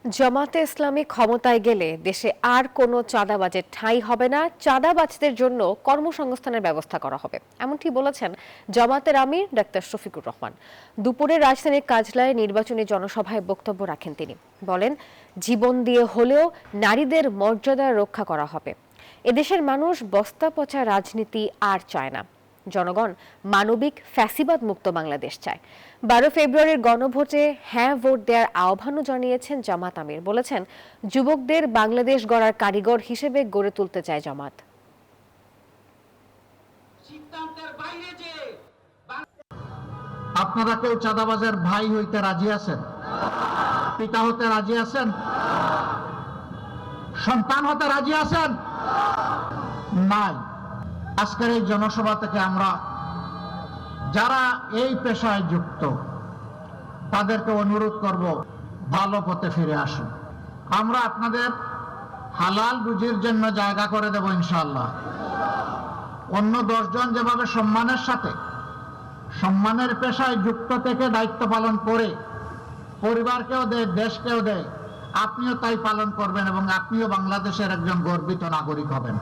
জামাতে ইসলামী ক্ষমতায় গেলে দেশে আর কোনো চাঁদাবাজের ঠাঁই হবে না, চাঁদাবাজদের জন্য কর্মসংস্থানের ব্যবস্থা করা হবে, এমনটি বলেছেন জামাতের আমির ডাক্তার শফিকুর রহমান। দুপুরে রাজধানীর কাজলায় নির্বাচনী জনসভায় বক্তব্য রাখেন তিনি। বলেন, জীবন দিয়ে হলেও নারীদের মর্যাদা রক্ষা করা হবে। এদেশের মানুষ বস্তা পচা রাজনীতি আর চায় না। জনগণ মানবিক ফ্যাসিবাদ মুক্ত বাংলাদেশ চায়। 12 ফেব্রুয়ারির গণভোটে হ্যাঁ ভোট দেওয়ার আহ্বানও জানিয়েছেন জামাত আমির। বলেছেন, যুবকদের বাংলাদেশ গড়ার কারিগর হিসেবে গড়ে তুলতে চায় জামাত। আপনারা কেউ চাঁদাবাজের ভাই হইতে রাজি আছেন? পিতা হতে রাজি আছেন? সন্তান হতে রাজি আছেন? নাই। আজকের এই জনসভা থেকে আমরা যারা এই পেশায় যুক্ত তাদেরকে অনুরোধ করব, ভালো পথে ফিরে আসুন। আমরা আপনাদের হালাল রুজির জন্য জায়গা করে দেব ইনশাআল্লাহ। অন্য 10 জন যেভাবে সম্মানের সাথে সম্মানের পেশায় যুক্ত থেকে দায়িত্ব পালন করে পরিবারকেও দেয়, দেশকেও দেয়, আপনিও তাই পালন করবেন এবং আপনিও বাংলাদেশের একজন গর্বিত নাগরিক হবেন।